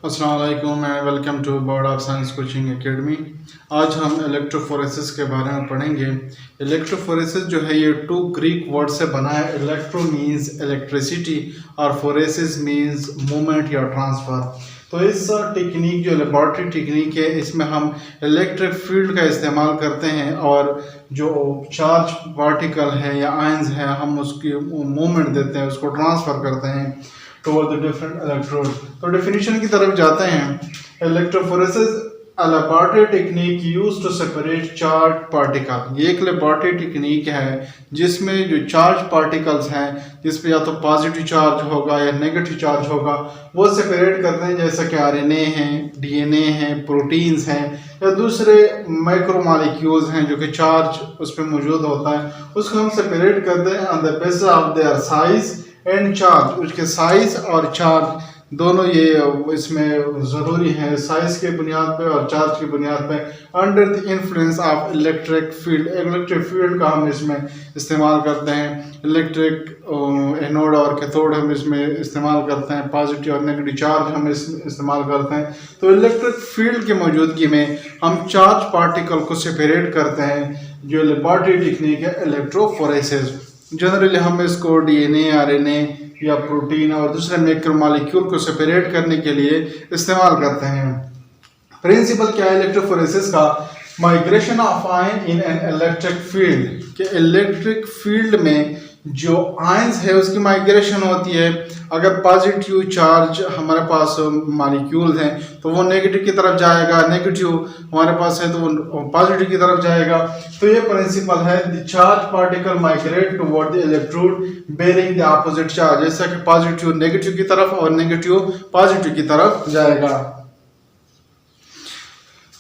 अस्सलाम वालेकुम and welcome to board of science coaching academy. आज हम इलेक्ट्रोफोरेसिस के बारे में पढ़ेंगे। इलेक्ट्रोफोरेसिस जो है ये टू ग्रीक वर्ड से बना है। इलेक्ट्रो मीन्स इलेक्ट्रिसिटी और फोरेसिस मीन्स मूवमेंट या ट्रांसफ़र। तो इस टेक्निक जो लेबॉर्ट्री टेक्निक है इसमें हम इलेक्ट्रिक फील्ड का इस्तेमाल करते हैं और जो चार्ज पार्टिकल है या आयंस है हम उसकी मूवमेंट देते हैं, उसको ट्रांसफ़र करते हैं toward the different electrode। तो डेफिनेशन की तरफ जाते हैं। Electrophoresis a laboratory technique used to separate charged particle। ये एक लेबॉर्ट्री टेक्निक है जिसमें जो चार्ज पार्टिकल्स हैं जिसपे या तो पॉजिटिव चार्ज होगा या नेगेटिव चार्ज होगा वो सेपरेट करते हैं, जैसा कि आरएनए हैं, डीएनए हैं, प्रोटीन्स हैं या दूसरे माइक्रोमॉलिक्यूल्स हैं जो कि चार्ज उस पर मौजूद होता है, उसको हम सेपरेट करते हैं on the basis of their size and charge. उसके साइज और चार्ज दोनों ये इसमें ज़रूरी है, साइज के बुनियाद पे और चार्ज की बुनियाद पे। Under the influence of electric field, electric field का हम इसमें इस्तेमाल करते हैं। इलेक्ट्रिक एनोड और कैथोड हम इसमें इस्तेमाल करते हैं, पॉजिटिव और नेगेटिव चार्ज हम इसमें इस्तेमाल करते हैं। तो इलेक्ट्रिक फील्ड की मौजूदगी में हम चार्ज पार्टिकल को सेपरेट करते हैं, जो लेबॉर्ट्री टेक्निक है इलेक्ट्रोफोरेसिस। जनरली हम इसको डीएनए, आरएनए या प्रोटीन और दूसरे मैक्रोमॉलिक्यूल को सेपरेट करने के लिए इस्तेमाल करते हैं। प्रिंसिपल क्या है इलेक्ट्रोफोरेसिस का? Migration of ion in an electric field, कि इलेक्ट्रिक फील्ड में जो आयंस है उसकी माइग्रेशन होती है। अगर पॉजिटिव चार्ज हमारे पास मॉलिक्यूल हैं तो वो नेगेटिव की तरफ जाएगा, नेगेटिव हमारे पास है तो वो पॉजिटिव की तरफ जाएगा। तो ये प्रिंसिपल है, the charge particle migrate toward the electrode bearing the opposite charge, जैसा कि पॉजिटिव नेगेटिव की तरफ और नेगेटिव पॉजिटिव की तरफ जाएगा।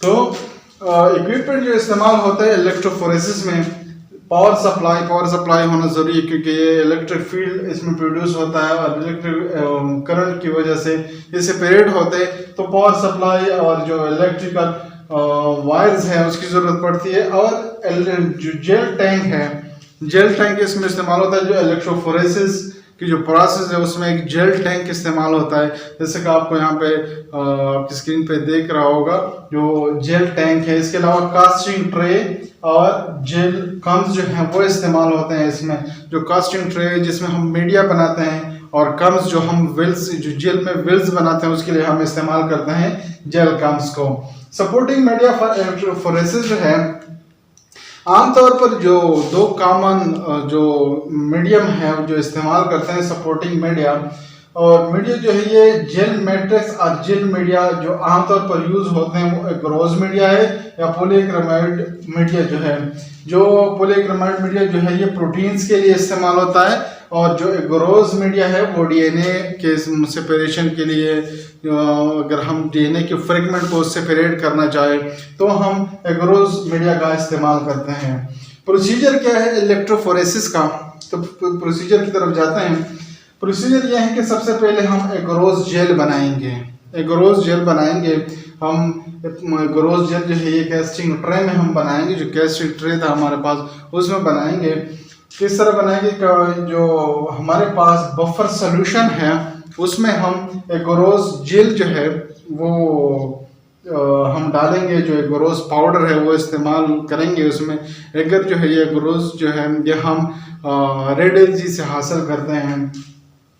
तो इक्विपमेंट जो इस्तेमाल होता है इलेक्ट्रोफोरेसिस में, पावर सप्लाई होना ज़रूरी है, क्योंकि ये इलेक्ट्रिक फील्ड इसमें प्रोड्यूस होता है और इलेक्ट्रिक करंट की वजह से ये सेपरेट होते हैं। तो पावर सप्लाई और जो इलेक्ट्रिकल वायर्स हैं उसकी ज़रूरत पड़ती है। और जो जेल टैंक है, जेल टैंक इसमें इस्तेमाल होता है। जो इलेक्ट्रोफोरेसिस की जो प्रोसेस है उसमें एक जेल टैंक इस्तेमाल होता है, जैसे कि आपको यहाँ पे आपकी स्क्रीन पे देख रहा होगा जो जेल टैंक है। इसके अलावा कास्टिंग ट्रे और जेल कम्स जो हैं वो इस्तेमाल होते हैं इसमें। जो कास्टिंग ट्रे जिसमें हम मीडिया बनाते हैं और कम्स जो हम विल्स, जो जेल में विल्स बनाते हैं उसके लिए हम इस्तेमाल करते हैं जेल कम्स को। सपोर्टिंग मीडिया फॉर इलेक्ट्रोफोरेसिस जो है, आमतौर पर जो दो कॉमन जो मीडियम है जो इस्तेमाल करते हैं सपोर्टिंग मीडिया, और मीडिया जो है ये जेल मैट्रिक्स और जेल मीडिया जो आमतौर पर यूज होते हैं वो एग्रोज मीडिया है या पॉलीक्रैमाइड मीडिया जो है। जो पॉलीक्रैमाइड मीडिया जो है ये प्रोटीन्स के लिए इस्तेमाल होता है और जो एग्रोज मीडिया है वो डीएनए के सेपरेशन के लिए। अगर हम डीएनए के फ्रेगमेंट को सेपरेट करना चाहें तो हम एग्रोज मीडिया का इस्तेमाल करते हैं। प्रोसीजर क्या है इलेक्ट्रोफोरेसिस का? तो प्रोसीजर की तरफ जाते हैं। प्रोसीजर यह है कि सबसे पहले हम एग्रोज जेल बनाएंगे। एग्रोज जेल बनाएंगे हम। एग्रोज जेल जो है ये कैस्टिंग ट्रे में हम बनाएंगे। जो कैस्टिंग ट्रे था हमारे पास उसमें बनाएंगे। किस तरह बनाएंगे? जो हमारे पास बफर सोल्यूशन है उसमें हम एग्रोज जेल जो है वो हम डालेंगे। जो एग्रोज पाउडर है वो इस्तेमाल करेंगे उसमें। एगर जो है ये एग्रोज जो है ये हम रेड एलजी से हासिल करते हैं,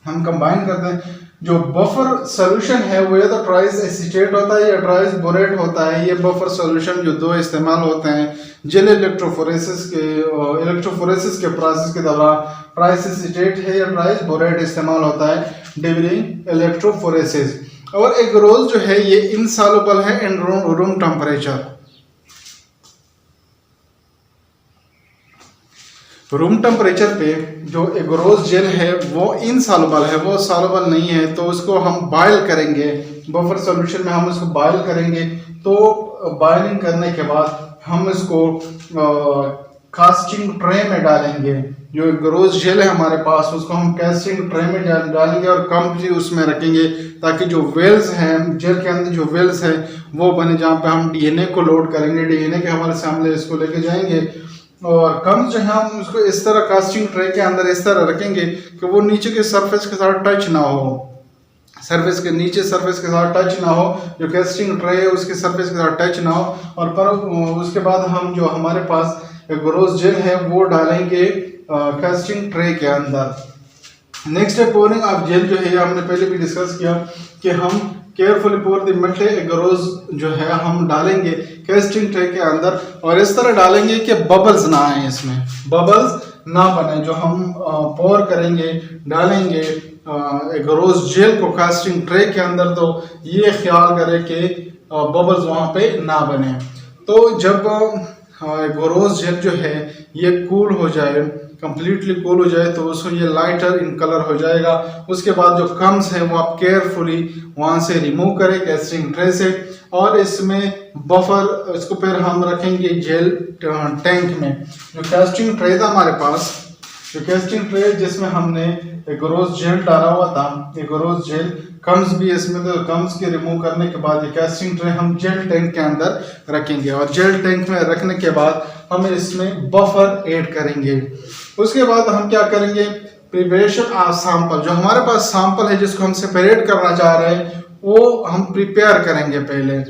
हम कंबाइन करते हैं। जो बफर सोल्यूशन है वो या तो ट्राइस एसीटेट होता है या ट्राइस बोरेट होता है। ये बफर सोल्यूशन जो दो इस्तेमाल होते हैं जेल इलेक्ट्रोफोरेसिस के प्रोसेस के दौरान, ट्राइस एसीटेट है या ट्राइस बोरेट इस्तेमाल होता है ड्यूरिंग इलेक्ट्रोफोरेसिस। और एग्रोज जो है ये इनसॉल्युबल है in room temperature. Room temperature पे जो एग्रोज जेल है वो इनसॉल्युबल है, वो सॉल्युबल नहीं है। तो उसको हम बॉयल करेंगे, बफर सॉल्यूशन में हम उसको बॉयल करेंगे। तो बॉयलिंग करने के बाद हम इसको कास्टिंग ट्रे में डालेंगे। जो एग्रोज जेल है हमारे पास उसको हम कास्टिंग ट्रे में डालेंगे और कम भी उसमें रखेंगे ताकि जो वेल्स हैं जेल के अंदर जो वेल्स है वो बने, जहाँ पे हम डीएनए को लोड करेंगे। डीएनए के हमारे सामने इसको लेके जाएंगे और कम जो है हम उसको इस तरह कास्टिंग ट्रे के अंदर इस तरह रखेंगे कि वो नीचे के सरफेस के साथ टच ना हो। सरफेस के नीचे सरफेस के साथ टच ना हो, जो कास्टिंग ट्रे है उसके सरफेस के साथ टच ना हो। और पर उसके बाद हम जो हमारे पास एगरोस जेल है वो डालेंगे कास्टिंग ट्रे के अंदर। नेक्स्ट है पोरिंग ऑफ जेल, जो है हमने पहले भी डिस्कस किया कि हम carefully pour the melted agarose जो है हम डालेंगे कास्टिंग ट्रे के अंदर, और इस तरह डालेंगे कि बबल्स ना आए, इसमें बबल्स ना बने। जो हम पोर करेंगे डालेंगे एगरोस जेल को कास्टिंग ट्रे के अंदर, तो ये ख्याल करें कि बबल्स वहाँ पे ना बने। तो जब एगरोस जेल जो है ये कूल हो जाए, कंप्लीटली कूल हो जाए, तो उसको ये लाइटर इन कलर हो जाएगा। उसके बाद जो कम्स है वो आप केयरफुली वहाँ से रिमूव करें कास्टिंग ट्रे से, और इसमें बफर इसको फिर हम रखेंगे जेल टैंक में। जो कास्टिंग ट्रे था हमारे पास, जो कास्टिंग ट्रे जिसमें हमने एगरोस जेल डाला हुआ था, एगरोस जेल कम्स भी इसमें, तो कम्स के रिमूव करने के बाद ये कास्टिंग ट्रे हम जेल टैंक के अंदर रखेंगे, और जेल टैंक में रखने के बाद हम इसमें बफर ऐड करेंगे। उसके बाद हम क्या करेंगे, प्रिपरेशन ऑफ सैंपल। जो हमारे पास सैंपल है जिसको हम सेपरेट करना चाह रहे हैं वो हम प्रिपेयर करेंगे। पहले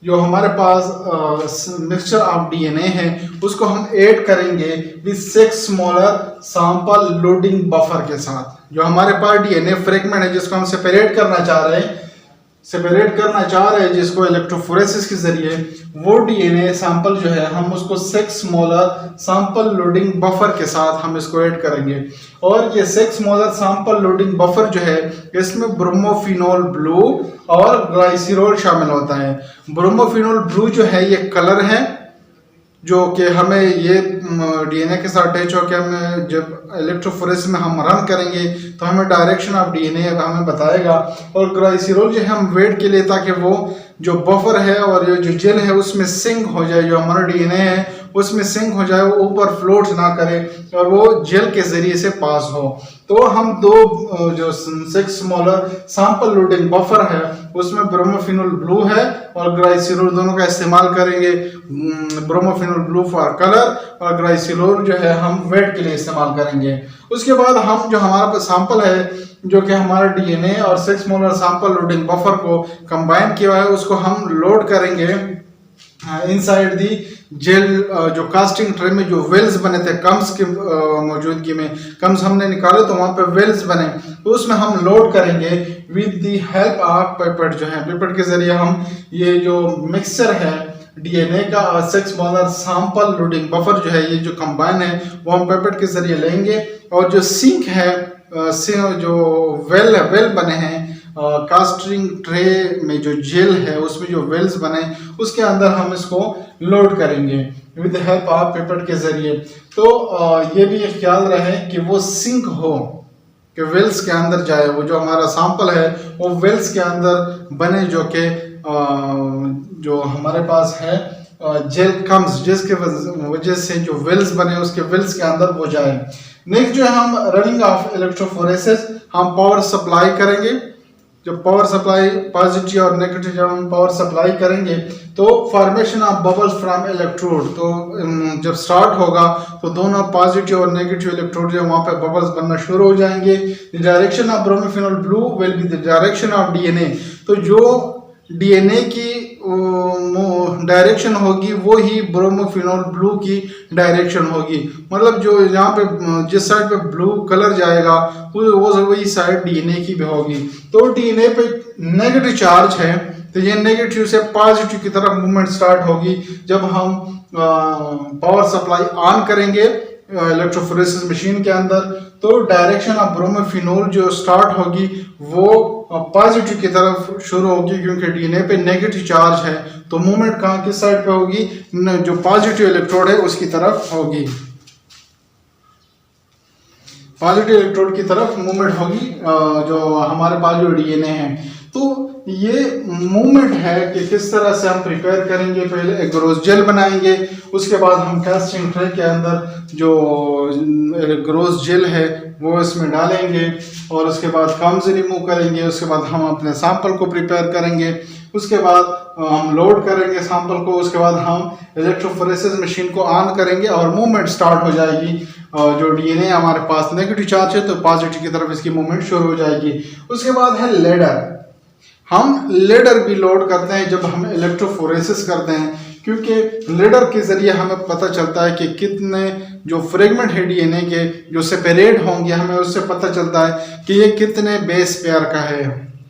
जो हमारे पास मिक्सचर ऑफ डीएनए है उसको हम ऐड करेंगे with 6 smaller sample loading buffer के साथ। जो हमारे पास डीएनए फ्रेगमेंट है जिसको हम सेपरेट करना चाह रहे हैं, जिसको इलेक्ट्रोफोरेसिस के जरिए, वो डीएनए सैंपल जो है हम उसको 6 स्मॉलर सैंपल लोडिंग बफर के साथ हम इसको ऐड करेंगे। और ये 6 स्मॉलर सैंपल लोडिंग बफर जो है इसमें ब्रोमोफिनोल ब्लू और ग्लाइसिरोल शामिल होता है। ब्रोमोफिनोल ब्लू जो है ये कलर है जो कि हमें ये डीएनए के साथ अटैच होकर हमें जब इलेक्ट्रोफोरेसिस में हम रन करेंगे तो हमें डायरेक्शन ऑफ डीएनए हमें बताएगा। और ग्लाइसिरोल जो है हम वेट के लिए, ताकि वो जो बफर है और ये जो जेल है उसमें सिंक हो जाए, जो हमारा डीएनए है उसमें सिंक हो जाए, वो ऊपर फ्लोट ना करे और वो जेल के जरिए से पास हो। तो हम दो जो 6 स्मॉलर सैंपल लोडिंग बफर है उसमें ब्रोमोफिनोल ब्लू है और ग्लाइसिरोल दोनों का इस्तेमाल करेंगे। ब्रोमोफिनोल ब्लू फॉर कलर और ग्लाइसिरोल जो है हम वेट के लिए इस्तेमाल करेंगे। उसके बाद हम जो हमारा सैंपल है जो कि हमारा डीएनए और 6 स्मॉलर सैंपल लोडिंग बफर को कंबाइन किया है उसको हम लोड करेंगे इनसाइड दी जेल। जो कास्टिंग ट्रे में जो वेल्स बने थे कम्स की मौजूदगी में, कम्स हमने निकाले तो वहाँ पे वेल्स बने, तो उसमें हम लोड करेंगे with the help of pipette. जो है पिपेट के जरिए हम ये जो मिक्सचर है डीएनए का और 6 स्मॉलर सैंपल लोडिंग बफर जो है ये जो कंबाइन है वो हम पिपेट के जरिए लेंगे। और जो सिंक है जो वेल बने हैं कास्टिंग ट्रे में जो जेल है उसमें जो वेल्स बने उसके अंदर हम इसको लोड करेंगे विद हेल्प ऑफ पिपेट के जरिए। तो ये भी एक ख्याल रहे कि वो सिंक हो, कि वेल्स के अंदर जाए, वो जो हमारा सैंपल है वो वेल्स के अंदर बने, जो कि जो हमारे पास है जेल कम्स जिसके वजह से जो वेल्स बने उसके वेल्स के अंदर वो जाए। नेक्स्ट जो है हम रनिंग ऑफ इलेक्ट्रोफोरेसिस हम पावर सप्लाई करेंगे। जब पावर सप्लाई पॉजिटिव और नेगेटिव जब हम पावर सप्लाई करेंगे तो formation of bubbles from electrode, तो जब स्टार्ट होगा तो दोनों पॉजिटिव और नेगेटिव इलेक्ट्रोड जो वहाँ पे बबल्स बनना शुरू हो जाएंगे। The direction of bromophenol blue will be the direction of DNA. तो जो डीएनए की डायरेक्शन होगी वो ही ब्रोमोफिनोल ब्लू की डायरेक्शन होगी। मतलब जो यहाँ पे जिस साइड पे ब्लू कलर जाएगा वो वही साइड डीएनए की भी होगी। तो डीएनए पे नेगेटिव चार्ज है तो ये नेगेटिव से पॉजिटिव की तरफ मूवमेंट स्टार्ट होगी जब हम पावर सप्लाई ऑन करेंगे इलेक्ट्रोफोरेसिस मशीन के अंदर। तो डायरेक्शन ऑफ ब्रोमोफिनोल जो स्टार्ट होगी वो पॉजिटिव की तरफ शुरू होगी क्योंकि डीएनए पे नेगेटिव चार्ज है, तो मूवमेंट कहाँ किस साइड पे होगी, जो पॉजिटिव इलेक्ट्रोड है उसकी तरफ होगी, पॉजिटिव इलेक्ट्रोड की तरफ मूवमेंट होगी जो हमारे पास जो डीएनए है। तो ये मूवमेंट है कि किस तरह से हम प्रिपेयर करेंगे। पहले एगरोस जेल बनाएंगे, उसके बाद हम कास्टिंग ट्रे के अंदर जो एगरोस जेल है वो इसमें डालेंगे और उसके बाद कम्स रिमूव करेंगे। उसके बाद हम अपने सैंपल को प्रिपेयर करेंगे, उसके बाद हम लोड करेंगे सैंपल को, उसके बाद हम इलेक्ट्रोफोरेसिस मशीन को ऑन करेंगे और मूवमेंट स्टार्ट हो जाएगी। जो डीएनए हमारे पास नेगेटिव चार्ज है तो पॉजिटिव की तरफ इसकी मूवमेंट शुरू हो जाएगी। उसके बाद है लेडर। हम लेडर भी लोड करते हैं जब हम इलेक्ट्रोफोरेसिस करते हैं, क्योंकि लेडर के जरिए हमें पता चलता है कि कितने जो फ्रेगमेंट है डीएनए के जो सेपरेट होंगे, हमें उससे पता चलता है कि ये कितने बेस पेयर का है,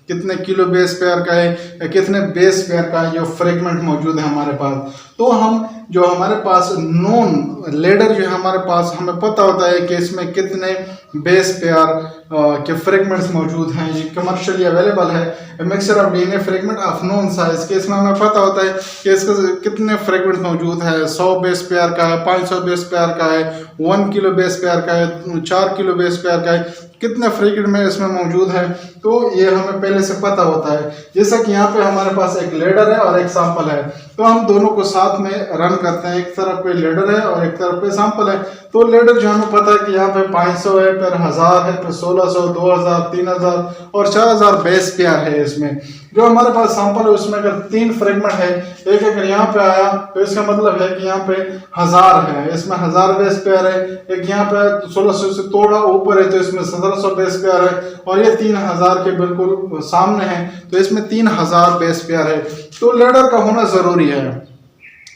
कितने किलो बेस पेयर का है या कितने बेस पेयर का है जो फ्रेगमेंट मौजूद है हमारे पास। तो हम जो हमारे पास नॉन लेडर जो है हमारे पास, हमें पता होता है कि इसमें कितने बेस पेयर के फ्रेगमेंट्स मौजूद हैं। ये कमर्शियली अवेलेबल है mixture of DNA fragment of non size के, इसमें हमें पता होता है कि इसका कितने फ्रेगमेंट मौजूद है। 100 बेस पेयर का है, 500 बेस पेयर का है, 1 किलो बेस पेयर का है, 4 किलो बेस पेयर का है, कितने फ्रेगमेंट में इसमें मौजूद है। तो ये हमें पहले से पता होता है। जैसा कि यहाँ पे हमारे पास एक लेडर है और एक सैंपल है, तो हम दोनों को साथ में रन करते हैं। एक तरफ पे लेडर है और एक तरफ पे सैंपल है। तो लेडर जो हमें पता है कि यहाँ पे 500 है, फिर 1000 है, फिर 1600, 2000, 3000 और 4000 बेस पेयर है इसमें। जो हमारे पास सैंपल है उसमें अगर 3 फ्रेगमेंट है, एक अगर यहाँ पे आया तो इसका मतलब है कि यहाँ पे 1000 है, इसमें 1000 बेस पेयर है। एक यहाँ पे 1600 से थोड़ा ऊपर है तो इसमें 1700 बेस पेयर है, और ये 3000 के बिल्कुल सामने है तो इसमें 3000 बेस पेयर है। तो लेडर का होना जरूरी है।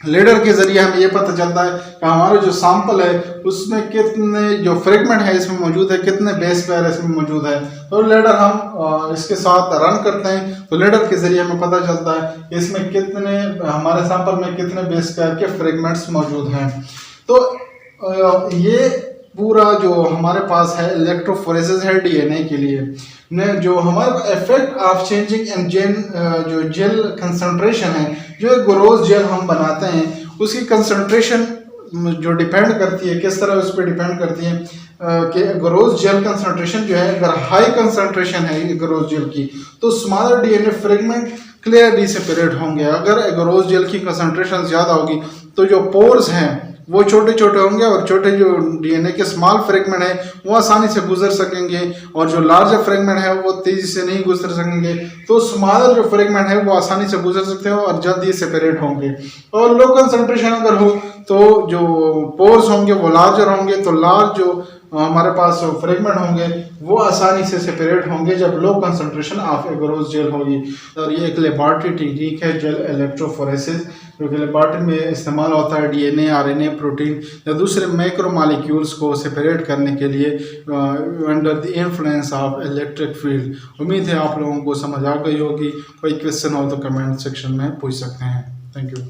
लेडर के जरिए हमें ये पता चलता है कि हमारा जो सैंपल है उसमें कितने जो फ्रेगमेंट है इसमें मौजूद है, कितने बेस पेयर इसमें मौजूद है। तो लेडर हम इसके साथ रन करते हैं तो लेडर के जरिए हमें पता चलता है कि इसमें कितने हमारे सैंपल में कितने बेस पेयर के फ्रेगमेंट्स मौजूद हैं। तो ये पूरा जो हमारे पास है इलेक्ट्रोफोरेसिस है डीएनए के लिए ने जो हमारे इफेक्ट ऑफ चेंजिंग इन जेन जो जेल कंसंट्रेशन है, जो एक ग्रोज जेल हम बनाते हैं उसकी कंसंट्रेशन जो डिपेंड करती है, किस तरह उस पर डिपेंड करती है कि ग्रोज जेल कंसंट्रेशन जो है अगर हाई कंसंट्रेशन है ग्रोज जेल की तो smaller DNA fragment clearly separate होंगे। अगर ग्रोज जेल की कंसंट्रेशन ज़्यादा होगी तो जो पोर्स हैं वो छोटे छोटे होंगे और छोटे जो डीएनए के स्मॉल फ्रेगमेंट है वो आसानी से गुजर सकेंगे, और जो लार्जर फ्रेगमेंट है वो तेजी से नहीं गुजर सकेंगे। तो स्मॉलर जो फ्रेगमेंट है वो आसानी से गुजर सकते हैं और जल्दी सेपरेट होंगे। और लो कंसंट्रेशन अगर हो तो जो पोर्स होंगे वो लार्जर होंगे, तो लार्ज जो हमारे पास फ्रेगमेंट होंगे वो आसानी से सेपरेट होंगे जब low concentration of agarose gel होगी। और ये एक लेबॉरेटरी टेक्निक है जेल इलेक्ट्रोफोरेसिस, जो कि लेबॉरेटरी में इस्तेमाल होता है डीएनए, आरएनए, प्रोटीन या दूसरे मैक्रो मॉलिक्यूल्स को सेपरेट करने के लिए under the influence of electric field. उम्मीद है आप लोगों को समझ आ गई होगी। कोई क्वेश्चन हो तो कमेंट सेक्शन में पूछ सकते हैं। Thank you.